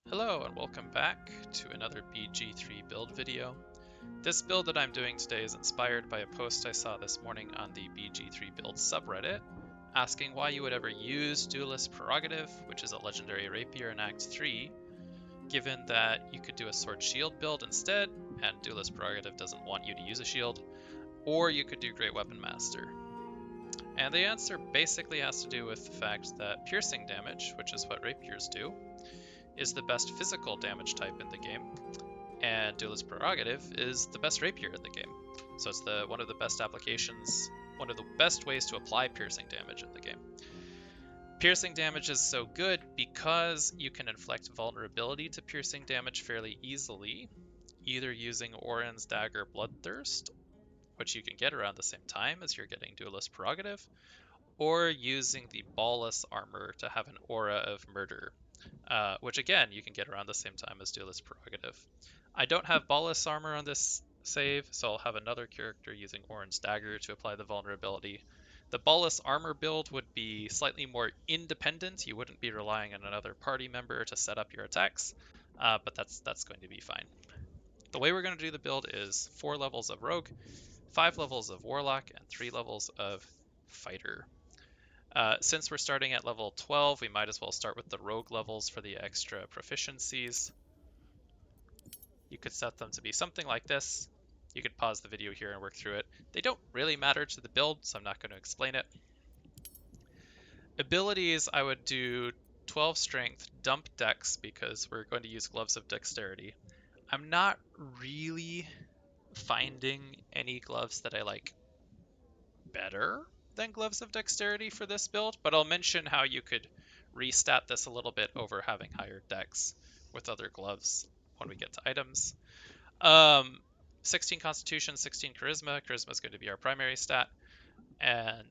Hello and welcome back to another BG3 build video. This build that I'm doing today is inspired by a post I saw this morning on the BG3 build subreddit, asking why you would ever use Duellist Prerogative, which is a legendary rapier in Act 3, given that you could do a sword shield build instead, and Duellist Prerogative doesn't want you to use a shield, or you could do Great Weapon Master. And the answer basically has to do with the fact that piercing damage, which is what rapiers do, is the best physical damage type in the game, and Duellist Prerogative is the best rapier in the game. So it's one of the best applications, one of the best ways to apply piercing damage in the game. Piercing damage is so good because you can inflict vulnerability to piercing damage fairly easily, either using Orin's Dagger Bloodthirst, which you can get around the same time as you're getting Duellist Prerogative, or using the Ballless armor to have an aura of murder, which again you can get around the same time as Duellist Prerogative. I don't have Ballless armor on this save, so I'll have another character using Orin's Dagger to apply the vulnerability. The Ballless armor build would be slightly more independent. You wouldn't be relying on another party member to set up your attacks, but that's going to be fine. The way we're going to do the build is 4 levels of Rogue, 5 levels of Warlock, and 3 levels of Fighter. Since we're starting at level 12, we might as well start with the rogue levels for the extra proficiencies. You could set them to be something like this. You could pause the video here and work through it. They don't really matter to the build, so I'm not going to explain it. Abilities, I would do 12 strength, dump dex, because we're going to use gloves of dexterity. I'm not really finding any gloves that I like better than gloves of dexterity for this build, but I'll mention how you could restat this a little bit over having higher dex with other gloves when we get to items. 16 constitution, 16 charisma. Charisma is going to be our primary stat, and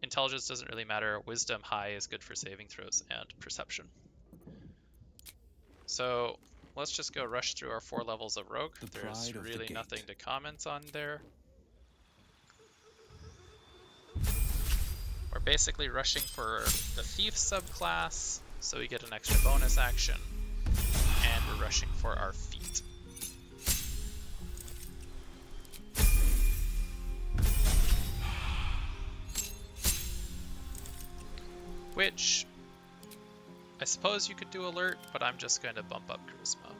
intelligence doesn't really matter. Wisdom high is good for saving throws and perception. So let's just go rush through our 4 levels of rogue. There's really nothing to comment on there. We're basically rushing for the Thief subclass, so we get an extra bonus action, and we're rushing for our feat. Which, I suppose you could do alert, but I'm just going to bump up charisma.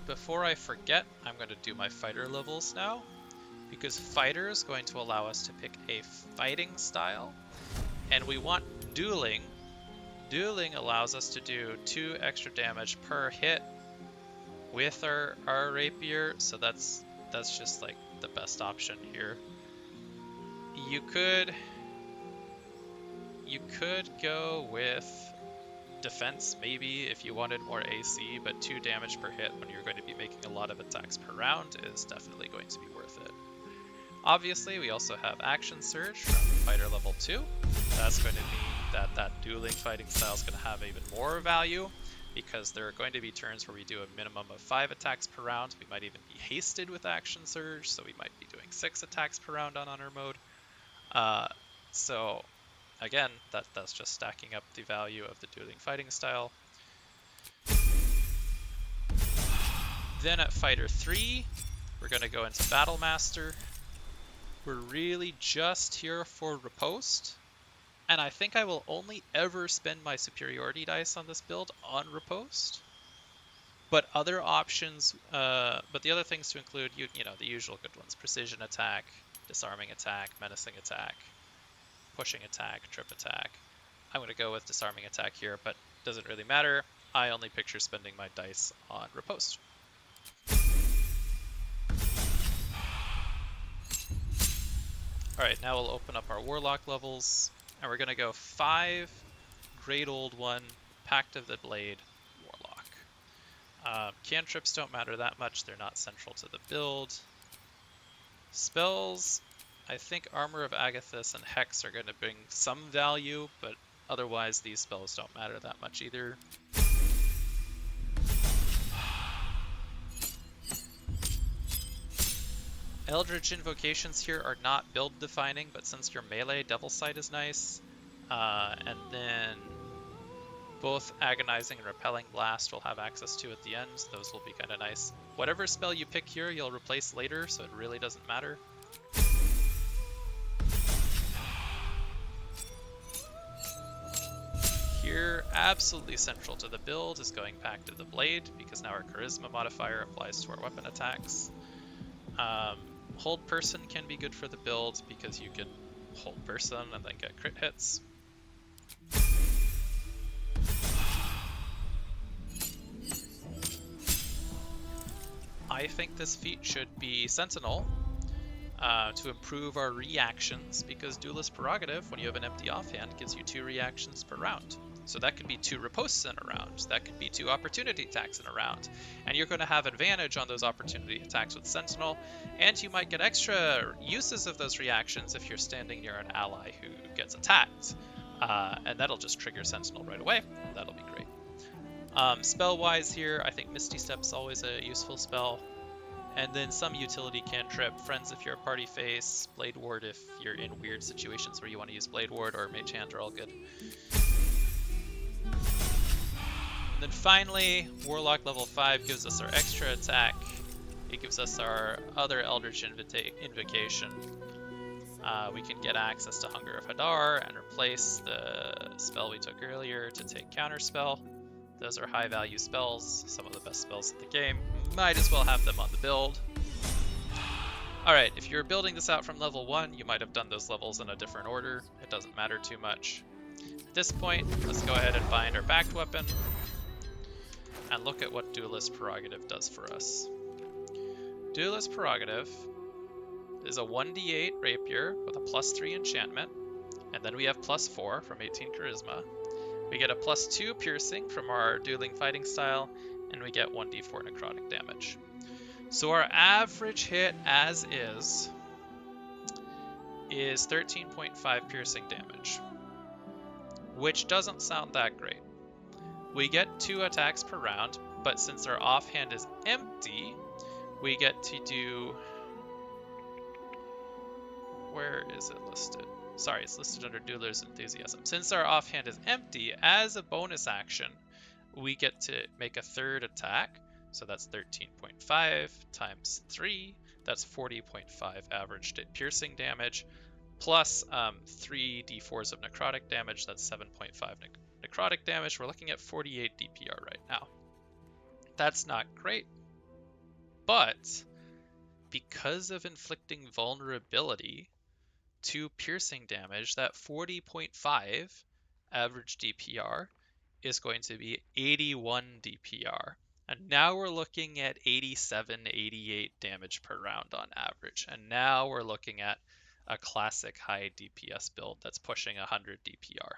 Before I forget, I'm going to do my fighter levels now, because fighter is going to allow us to pick a fighting style, and we want dueling. Dueling allows us to do 2 extra damage per hit with our rapier, so that's just like the best option here. You could go with defense maybe if you wanted more AC, but 2 damage per hit when you're going to be making a lot of attacks per round is definitely going to be worth it. Obviously, we also have Action Surge from Fighter level 2. That's going to mean that dueling fighting style is going to have even more value, because there are going to be turns where we do a minimum of 5 attacks per round. We might even be hasted with Action Surge, so we might be doing 6 attacks per round on honor mode. So again, that's just stacking up the value of the dueling fighting style. Then at Fighter 3, we're going to go into Battle Master. We're really just here for Riposte, and I think I will only ever spend my superiority dice on this build on Riposte. But other options, but the other things to include, you know, the usual good ones: precision attack, disarming attack, menacing attack, pushing attack, trip attack. I'm going to go with disarming attack here, but it doesn't really matter. I only picture spending my dice on Riposte. Alright, now we'll open up our Warlock levels, and we're going to go 5 Great Old One, Pact of the Blade, Warlock. Cantrips don't matter that much, they're not central to the build. Spells, I think Armor of Agathis and Hex are going to bring some value, but otherwise these spells don't matter that much either. Eldritch Invocations here are not build defining, but since you're melee, Devil Sight is nice. And then both Agonizing and Repelling Blast will have access to at the end, so those will be kind of nice. Whatever spell you pick here, you'll replace later, so it really doesn't matter. Here, absolutely central to the build is going back to the Blade, because now our Charisma modifier applies to our weapon attacks. Hold Person can be good for the build, because you can hold Person and then get crit hits. I think this feat should be Sentinel to improve our reactions, because Duellist Prerogative, when you have an empty offhand, gives you 2 reactions per round. So that could be 2 ripostes in a round, that could be 2 opportunity attacks in a round, and you're going to have advantage on those opportunity attacks with Sentinel, and you might get extra uses of those reactions if you're standing near an ally who gets attacked, and that'll just trigger Sentinel right away, and that'll be great. Spell-wise here, I think Misty Step's always a useful spell. And then some utility cantrip, Friends if you're a party face, Blade Ward if you're in weird situations where you want to use Blade Ward, or Mage Hand are all good. And then finally, Warlock level 5 gives us our extra attack. It gives us our other Eldritch Invocation. We can get access to Hunger of Hadar and replace the spell we took earlier to take Counterspell. Those are high value spells, some of the best spells in the game. Might as well have them on the build. Alright, if you're building this out from level 1, you might have done those levels in a different order. It doesn't matter too much. At this point, let's go ahead and find our backed weapon and look at what Duellist Prerogative does for us. Duellist Prerogative is a 1d8 rapier with a +3 enchantment, and then we have +4 from 18 charisma. We get a +2 piercing from our dueling fighting style, and we get 1d4 necrotic damage. So our average hit as is 13.5 piercing damage, which doesn't sound that great. We get 2 attacks per round, but since our offhand is empty, we get to do... Where is it listed? Sorry, it's listed under Dueller's Enthusiasm. Since our offhand is empty, as a bonus action, we get to make a 3rd attack. So that's 13.5 times 3. That's 40.5 average piercing damage, plus 3 d4s of necrotic damage. That's 7.5 necrotic damage. We're looking at 48 DPR right now. That's not great, but because of inflicting vulnerability to piercing damage, that 40.5 average DPR is going to be 81 DPR. And now we're looking at 87, 88 damage per round on average. And now we're looking at a classic high DPS build that's pushing 100 DPR.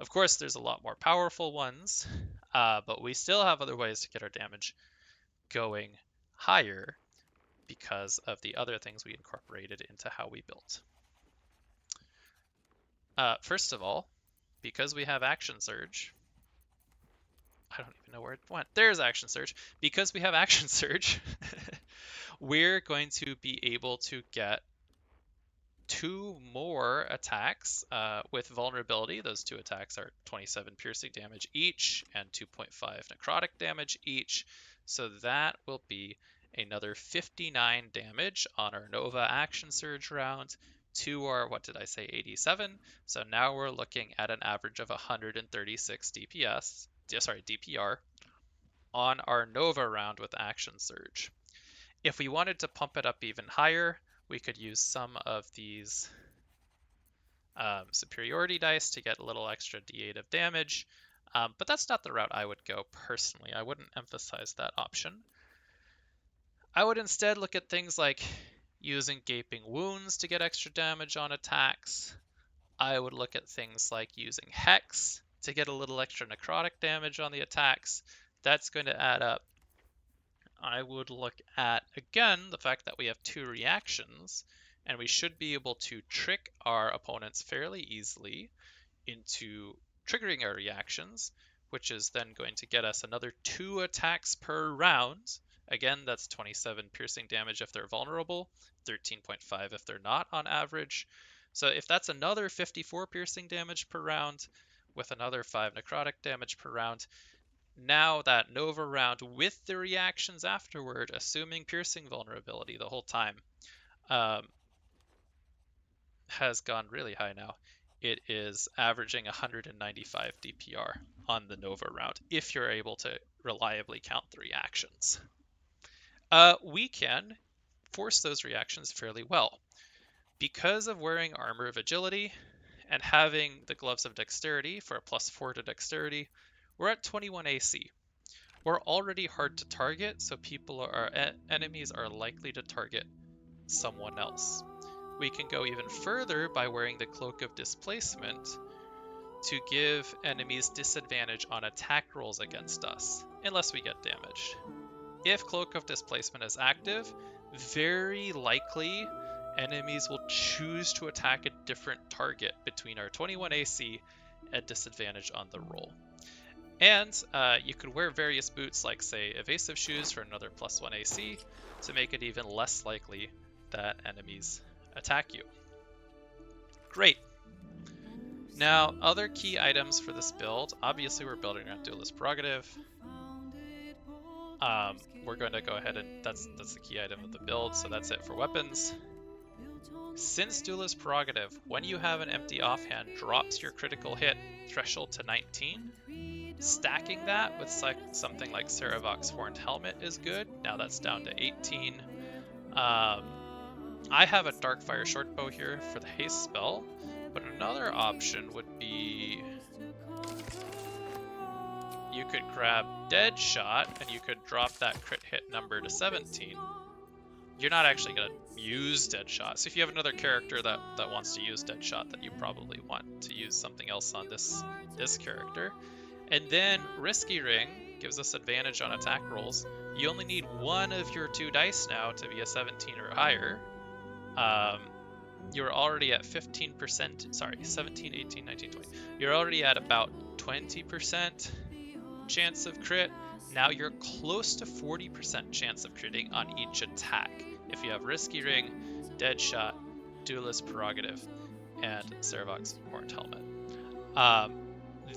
Of course, there's a lot more powerful ones, but we still have other ways to get our damage going higher because of the other things we incorporated into how we built. First of all, because we have Action Surge, I don't even know where it went. There's Action Surge. Because we have Action Surge, we're going to be able to get 2 more attacks with vulnerability. Those 2 attacks are 27 piercing damage each and 2.5 necrotic damage each. So that will be another 59 damage on our Nova Action Surge round to our, what did I say, 87. So now we're looking at an average of 136 DPR on our Nova round with Action Surge. If we wanted to pump it up even higher, we could use some of these superiority dice to get a little extra d8 of damage, but that's not the route I would go personally. I wouldn't emphasize that option. I would instead look at things like using Gaping Wounds to get extra damage on attacks. I would look at things like using Hex to get a little extra necrotic damage on the attacks. That's going to add up. I would look at, again, the fact that we have 2 reactions, and we should be able to trick our opponents fairly easily into triggering our reactions, which is then going to get us another 2 attacks per round Again, that's 27 piercing damage if they're vulnerable, 13.5 if they're not on average. So if that's another 54 piercing damage per round with another 5 necrotic damage per round, now that Nova round with the reactions afterward, assuming piercing vulnerability the whole time, has gone really high now. It is averaging 195 DPR on the Nova round if you're able to reliably count the reactions. We can force those reactions fairly well. Because of wearing Armor of Agility and having the Gloves of Dexterity for a +4 to Dexterity, we're at 21 AC. We're already hard to target, so enemies are likely to target someone else. We can go even further by wearing the Cloak of Displacement to give enemies disadvantage on attack rolls against us, unless we get damaged. If Cloak of Displacement is active, very likely enemies will choose to attack a different target between our 21 AC and disadvantage on the roll. And you could wear various boots like, say, Evasive Shoes for another +1 AC to make it even less likely that enemies attack you. Great. Now, other key items for this build. Obviously, we're building around Duellist Prerogative. We're going to go ahead and that's the key item of the build, so that's it for weapons. Since Duellist Prerogative, when you have an empty offhand, drops your critical hit threshold to 19. Stacking that with something like Saravok's Horned Helmet is good. Now that's down to 18. I have a Darkfire Shortbow here for the haste spell, but another option would be you could grab Deadshot and you could drop that crit hit number to 17. You're not actually going to use Deadshot. So if you have another character that wants to use Deadshot, then you probably want to use something else on this character. And then Risky Ring gives us advantage on attack rolls. You only need one of your 2 dice now to be a 17 or higher. You're already at 15%, sorry, 17, 18, 19, 20. You're already at about 20% chance of crit. Now you're close to 40% chance of critting on each attack if you have Risky Ring, Deadshot, Duellist Prerogative, and Saravok's Horned Helmet.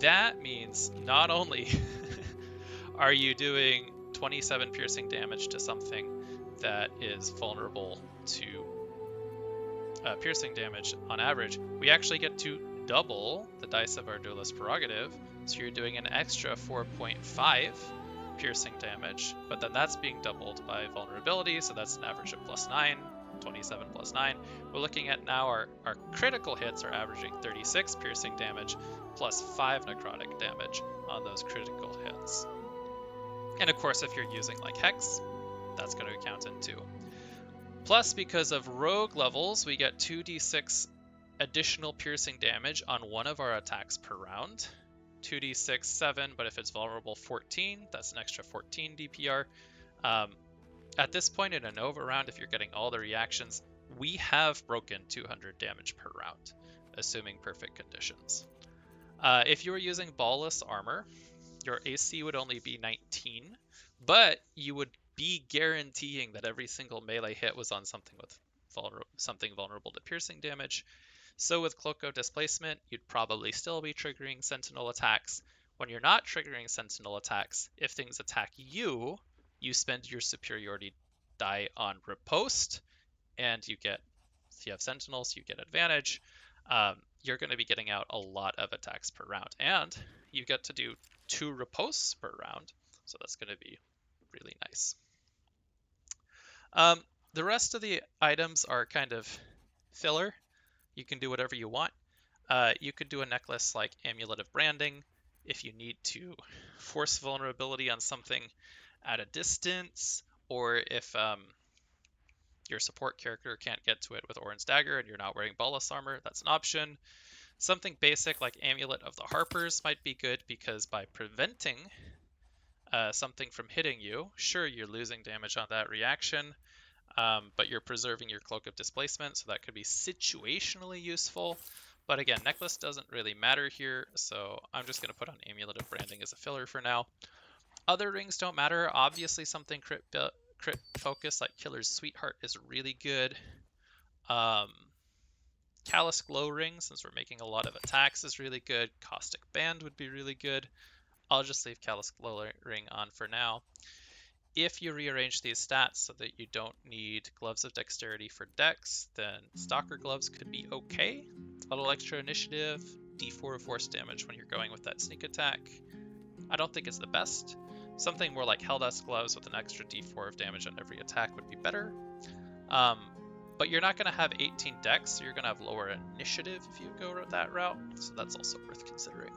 That means not only are you doing 27 piercing damage to something that is vulnerable to piercing damage on average, we actually get to double the dice of our Duellist Prerogative, so you're doing an extra 4.5 piercing damage, but then that's being doubled by vulnerability, so that's an average of +9, 27 + 9. We're looking at now our critical hits are averaging 36 piercing damage plus 5 necrotic damage on those critical hits. And of course, if you're using like Hex, that's going to count in too. Plus, because of rogue levels, we get 2d6 additional piercing damage on one of our attacks per round. 2d6, 7, but if it's vulnerable, 14. That's an extra 14 DPR. At this point in a Nova round, if you're getting all the reactions, we have broken 200 damage per round, assuming perfect conditions. If you were using ballless armor, your AC would only be 19, but you would be guaranteeing that every single melee hit was on something with something vulnerable to piercing damage. So with Cloak of Displacement, you'd probably still be triggering Sentinel attacks. When you're not triggering Sentinel attacks, if things attack you, you spend your superiority die on riposte, and you get, if you have Sentinels, you get advantage. You're going to be getting out a lot of attacks per round, and you get to do 2 ripostes per round, so that's going to be really nice. The rest of the items are kind of filler. You can do whatever you want. You could do a necklace like Amulet of Branding if you need to force vulnerability on something at a distance, or if your support character can't get to it with Orin's Dagger and you're not wearing ballless armor, that's an option. Something basic like Amulet of the Harpers might be good because by preventing something from hitting you, sure, you're losing damage on that reaction, but you're preserving your Cloak of Displacement, so that could be situationally useful. But again, necklace doesn't really matter here, so I'm just going to put on Amulet of Branding as a filler for now. Other rings don't matter. Obviously, something crit focus like Killer's Sweetheart is really good. Callous Glow Ring, since we're making a lot of attacks, is really good. Caustic Band would be really good. I'll just leave Callous Glow Ring on for now. If you rearrange these stats so that you don't need Gloves of Dexterity for Dex, then Stalker Gloves could be okay. A little extra initiative, D4 of force damage when you're going with that sneak attack. I don't think it's the best. Something more like Helldust Gloves with an extra D4 of damage on every attack would be better. But you're not going to have 18 Dex, so you're going to have lower initiative if you go that route, so that's also worth considering.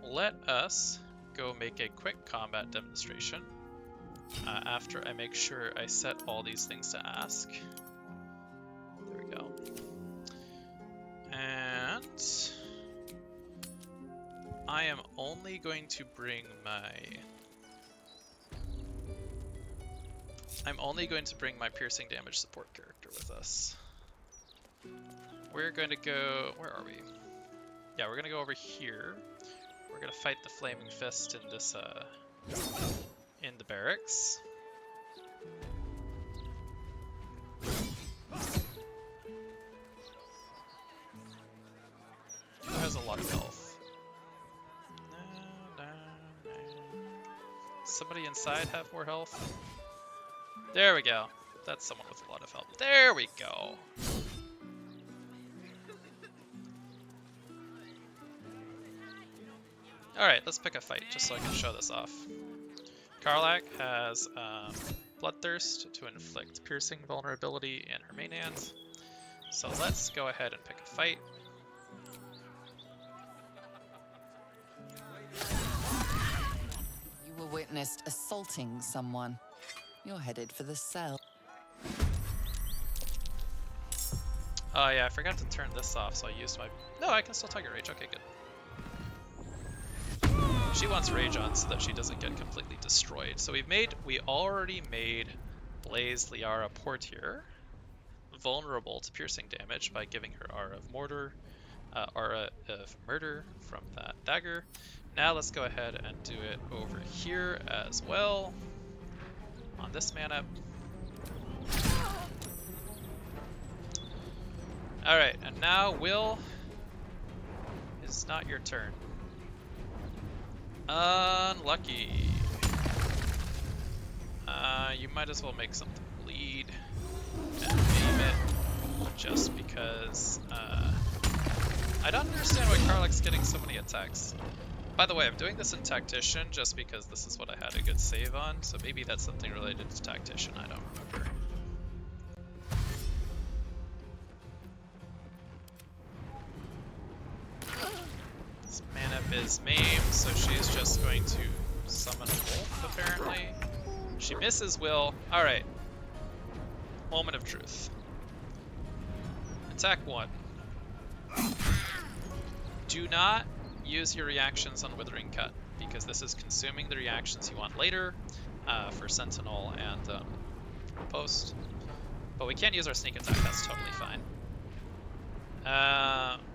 Let us go make a quick combat demonstration after I make sure I set all these things to ask. There we go. And I am only going to bring my piercing damage support character with us. We're going to go, where are we? Yeah, we're going to go over here. We're going to fight the Flaming Fist in this, in the barracks. Who has a lot of health? Somebody inside have more health? There we go. That's someone with a lot of health. There we go. Alright, let's pick a fight, just so I can show this off. Karlach has Bloodthirst to inflict piercing vulnerability in her main hand. So let's go ahead and pick a fight. You were witnessed assaulting someone. You're headed for the cell. Oh yeah, I forgot to turn this off, so I used my... No, I can still Tiger Rage. Okay, good. She wants Rage on so that she doesn't get completely destroyed. So we already made Blaze Liara Portier vulnerable to piercing damage by giving her Aura of Murder from that dagger. Now let's go ahead and do it over here as well. On this mana. Alright, and now Will, it's not your turn. Unlucky. You might as well make something bleed and name it, just because I don't understand why Karlach's getting so many attacks. By the way, I'm doing this in Tactician just because this is what I had a good save on, so maybe that's something related to Tactician, I don't remember. This Manip is maimed, so she's just going to summon a wolf, apparently. She misses Will. Alright. Moment of truth. Attack 1. Do not use your reactions on Withering Cut, because this is consuming the reactions you want later for Sentinel and Post. But we can't use our sneak attack, that's totally fine.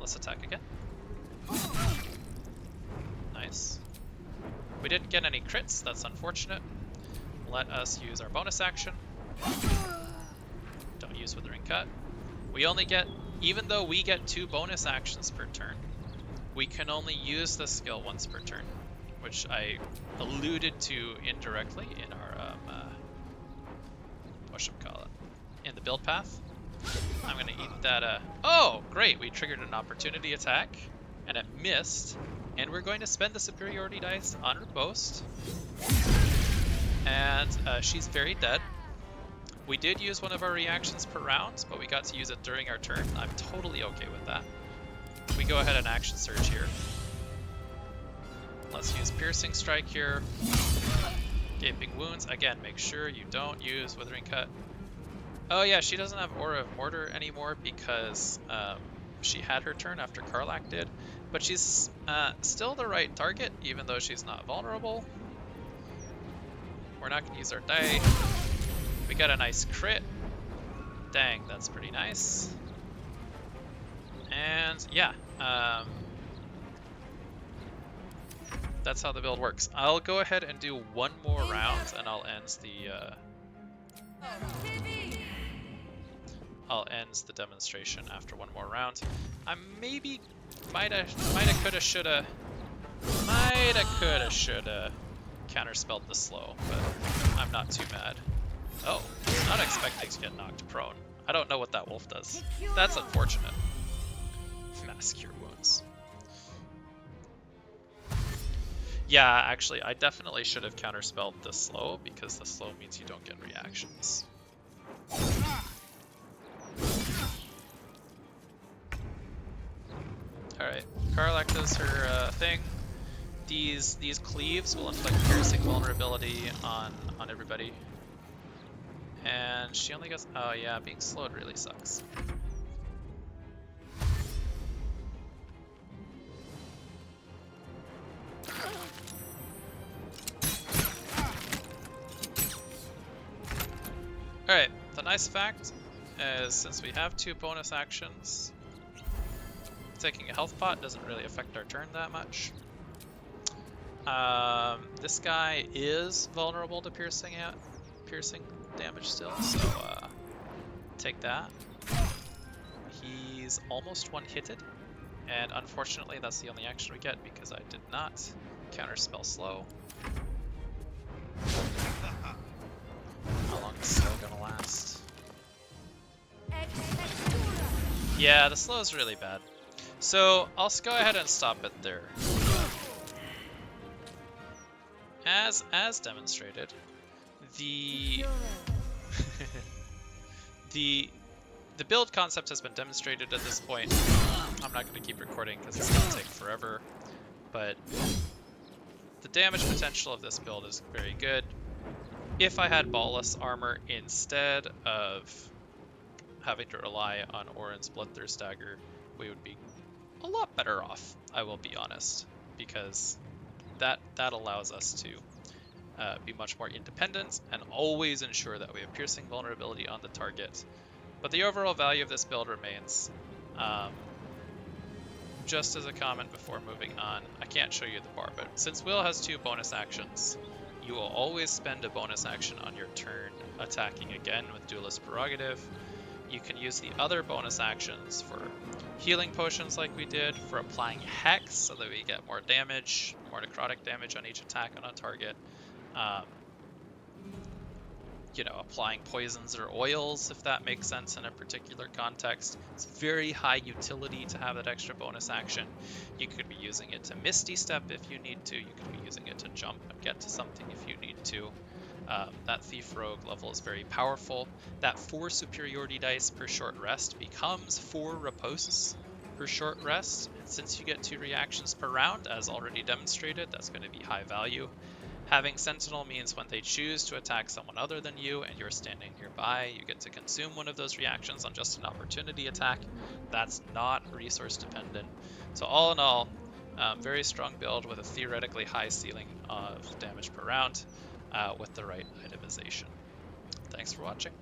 Let's attack again. Nice. We didn't get any crits, that's unfortunate. Let us use our bonus action. Don't use Withering Cut. We only get, even though we get 2 bonus actions per turn, we can only use this skill once per turn, which I alluded to indirectly in our, in the build path. I'm gonna eat that, oh, great, we triggered an opportunity attack, and it missed, and we're going to spend the superiority dice on her Boast, and she's very dead. We did use one of our reactions per round, but we got to use it during our turn. I'm totally okay with that. We go ahead and action surge here. Let's use Piercing Strike here. Gaping Wounds. Again, make sure you don't use Withering Cut. Oh yeah, she doesn't have Aura of Mortar anymore because she had her turn after Karlach did. But she's still the right target, even though she's not vulnerable. We're not going to use our die. We got a nice crit. Dang, that's pretty nice. And yeah, That's how the build works. I'll go ahead and do one more round, and I'll end the demonstration after one more round. I maybe mighta, coulda, shoulda counterspelled the slow, but I'm not too mad. Oh, not expecting to get knocked prone. I don't know what that wolf does. That's unfortunate. Mass cure wounds. Yeah, actually, I definitely should have counterspelled the slow, because the slow means you don't get reactions. Alright, Karlak does her thing. These cleaves will inflict piercing vulnerability on everybody. And she only gets... Oh yeah, being slowed really sucks. Alright, the nice fact is since we have 2 bonus actions, taking a health pot doesn't really affect our turn that much. This guy is vulnerable to piercing damage still, so take that. He's almost one-hitted, and unfortunately that's the only action we get because I did not counterspell slow. How long is slow gonna last? Yeah, the slow is really bad. So I'll go ahead and stop it there. As demonstrated, the the build concept has been demonstrated at this point. I'm not going to keep recording because it's going to take forever, but the damage potential of this build is very good. If I had ballless armor instead of having to rely on Orin's Bloodthirst Dagger, we would be a lot better off, I will be honest, because that allows us to be much more independent and always ensure that we have piercing vulnerability on the target. But the overall value of this build remains. Just as a comment before moving on, I can't show you the bar, but since Will has 2 bonus actions, you will always spend a bonus action on your turn attacking again with Duellist Prerogative. You can use the other bonus actions for healing potions like we did, for applying Hex so that we get more damage, more necrotic damage on each attack on a target. You know, applying poisons or oils, if that makes sense in a particular context. It's very high utility to have that extra bonus action. You could be using it to Misty Step if you need to. You could be using it to jump and get to something if you need to. That Thief Rogue level is very powerful. That 4 superiority dice per short rest becomes 4 ripostes per short rest. And since you get 2 reactions per round, as already demonstrated, that's going to be high value. Having Sentinel means when they choose to attack someone other than you and you're standing nearby, you get to consume one of those reactions on just an opportunity attack. That's not resource dependent. So all in all, very strong build with a theoretically high ceiling of damage per round with the right itemization. Thanks for watching.